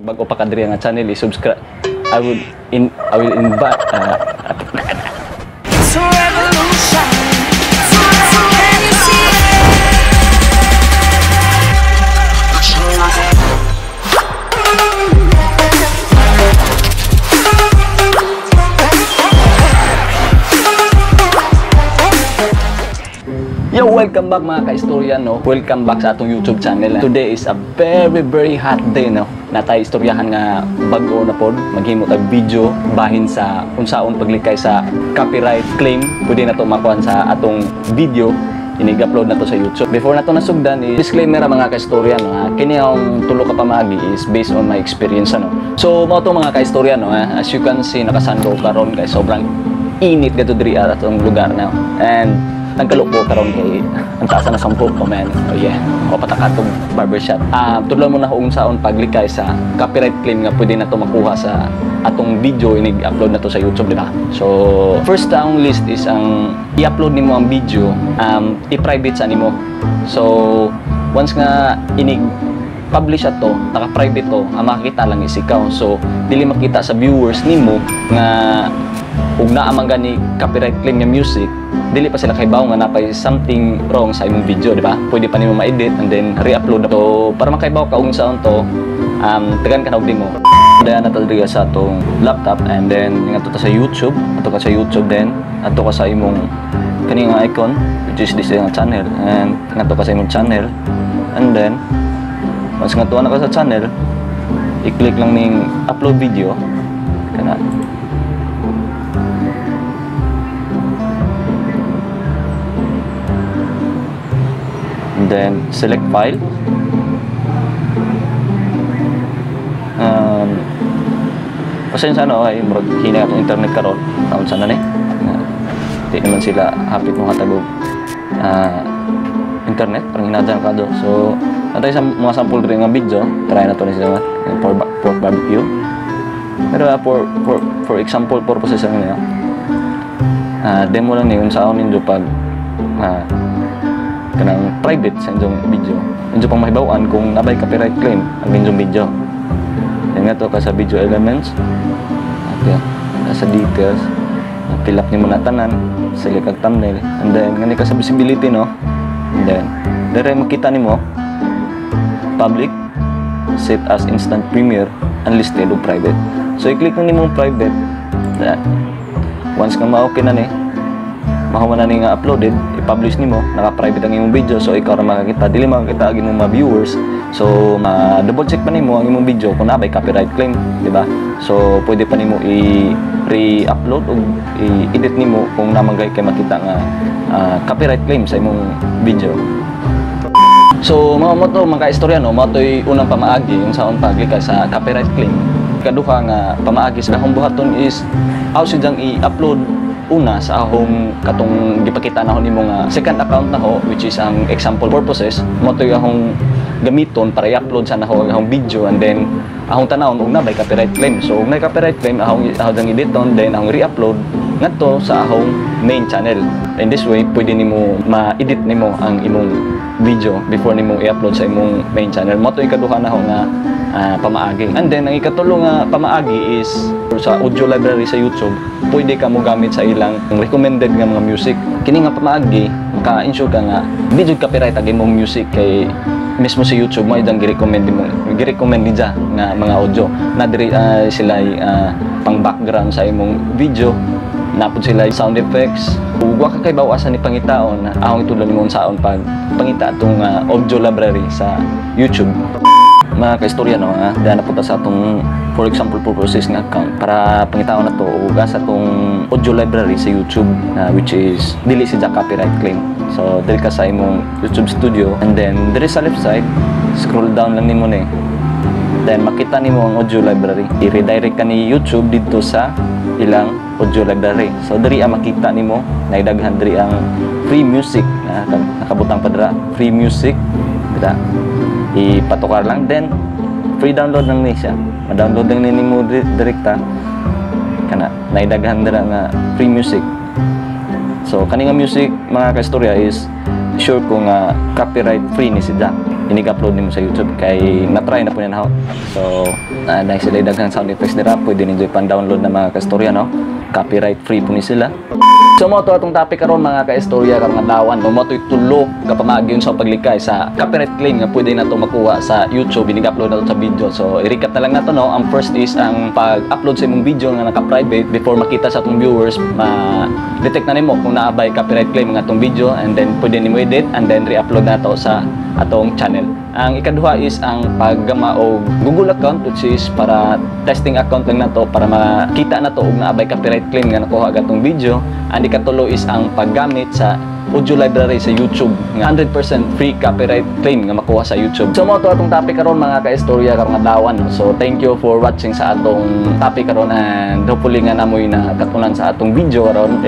bago pa ka diri nga channel, i-subscribe. I will invite It's a revolution. Can you see it? Yo, welcome back mga ka-istorya, no? Welcome back sa atong YouTube channel. Today is a very hot day, no? Natay istoryahan nga bago na pod maghimo tag video bahin sa unsaon paglikay sa copyright claim. Pwede na to makuha sa atong video. Inig-upload na to sa YouTube. Before na to nasugdan, disclaimer mga ka-istorya, no? Kini ang tulo ka pamagi is based on my experience, no? So, mo to mga ka-istorya, no? As you can see, nakasando karon kay sobrang init gato diri atong lugar na. And nagkaloko karon kay ang taas na 10 comment. Oh yeah, o patakatong barbershop. Tudlon mo na kung saon paglikay sa copyright claim nga pwede na to makuha sa atong video inig-upload na to sa YouTube, di ba? So, first ang list is ang i-upload nimo ang video, i-private sa nimo. So, once nga publish ato, naka-private to, ang makikita lang is ikaw. So, dili makita sa viewers nimo nga ug naa man gani copyright claim nga music, dili pa sila kaybaw nga napay something wrong sa imong video, di ba? Pwede pa nimo ma-edit and then re-upload. So, para makaybaw ka kung saan to, tagan ka na og demo. Daya na to sa atong laptop and then nga to sa YouTube, ato ka sa YouTube then ato ka sa imong kaning icon which is this yung channel and nga to ka sa imong channel and then once nga to na ka sa channel, i-click lang ning upload video kana. And then select file. Pasensya no ay murag hina atong internet karon. Taon sana ni. Di naman sila hapit mo hatagog internet parang hinadyan ka do. So natay sa mga sample rin nga video, try na to ni sila pork barbecue. Pero for example purposes lang niya. Demo lang ni kung saan nindo pag kanang private sa inyong video. Inyo pang mahibawan kung nabay copyright claim ang inyong video. Yan nga to ka sa video elements. Okay. Sa details. Fill up nimo na tanan. Select ang thumbnail. And then, nga ka sa visibility, no? And then, dire makita nimo public, set as instant premiere, unlisted o private. So, i-click na nimo private. Then, once nga ma-okay na ni, mahuman na ni nga uploaded, i-publish nimo, naka-private ang imong video, so ikaw ra makakita, dili makakita ang imong mga viewers. So, double check pa nimo ang imong video kung nabay copyright claim, di ba? So, pwede pa nimo i-re-upload o i-edit nimo kung namagay kay makita nga copyright claim sa imong video. So, mo to mga istorya, no, mo to'y unang pamaagi yung saon paglikay sa copyright claim. Kaduha nga pamaagi sa akong buhaton is how sidyang i-upload una sa akong katong gipakita na nimo nga second account na ho, which is ang example purposes mo to akong gamiton para i-upload sa nako akong video and then akong tanawon ug nabay copyright claim. So ug na copyright claim akong editon then akong re-upload ngadto sa akong main channel. In this way pwede nimo ma-edit nimo ang imong video before nimo i-upload sa imong main channel. Mo to ikaduha na ho nga pamaagi. And then ang ikatulo nga pamaagi is sa audio library sa YouTube, pwede ka mo gamit sa ilang recommended nga mga music. Kini nga pamaagi, maka-ensure ka nga di jud copyright ang imong music kay mismo sa YouTube mo idang gi-recommend nila nga mga audio na diri sila pang background sa imong video, napod sila sound effects. Ug wa ka kay bawasan ni pangitaon ahong itudlo nimo saon pag pangita atong audio library sa YouTube. Mga ka-istorya, no, dahil napunta sa atong for example purposes nga account para pangitaon na to ug sa atong audio library sa YouTube which is dili siya copyright claim. So diri ka sa imong YouTube studio and then diri sa left side scroll down lang nimo ni. Then makita nimo ang audio library. I-redirect ka ni YouTube dito sa ilang audio library. So diri makita nimo naidaghan diri ang free music nakabutang pa dira free music, kita ipatukar lang then free download lang ni siya. Ma-download lang nimo direkta kana naidaghan dira nga free music. So kani nga music mga ka-istorya is sure ko nga copyright free ni si Jack. inig-upload nimo sa YouTube kay na-try na po yan ho. So dahil sila daghang sound effects nila, pwede ninyo pan-download na mga kastorya, no? Copyright free po ni sila. So mo to atong topic karon mga kaistorya karong adlawan, no mo to'y tulo ka pamagyon sa paglikay sa copyright claim nga pwede na to makuha sa YouTube, inig-upload na to sa video. So i-recap na lang nato, no. Ang first is ang pag-upload sa imong video nga naka-private before makita sa atong viewers, ma-detect na nimo kung naabay copyright claim nga atong video, and then pwede nimo edit and then re-upload na to sa atong channel. Ang ikaduha is ang paggama o Google account, which is para testing account lang na to para makita na to og naabay copyright claim nga nakuha gatong video. Ang ikatulo is ang paggamit sa audio library sa YouTube nga 100% free copyright claim nga makuha sa YouTube. So mo to atong topic karon mga kaistorya karong adlawan. So thank you for watching sa atong topic karon, and hopefully nga namoy na katunan sa atong video karon.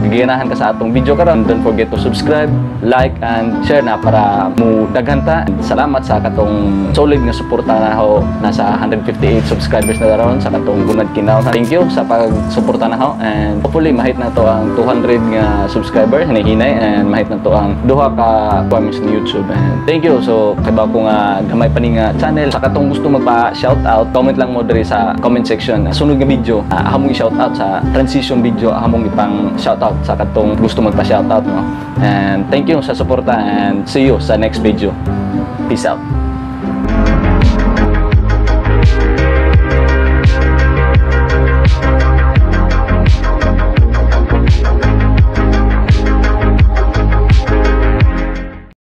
Giganahan ka sa atong video karon. Don't forget to subscribe, like and share na para mo daghan ta. Salamat sa katong solid nga suporta na ho. Nasa 158 subscribers na karon sa katong Gunad Kinaw. Thank you sa pagsuporta na ho, and hopefully mahit na to ang 200 nga subscribers hinahinay, and mahit na to ang duha ka requirements ni YouTube. And thank you. So kaiba ko nga gamay pa ni nga channel, sa katong gusto magpa-shoutout, comment lang mo diri sa comment section. Sunod nga video, ahamong i-shoutout sa transition video, ahamong ipang shoutout sa katong gusto magpa-shoutout, no. And thank you sa suporta, and see you sa next video. Peace out.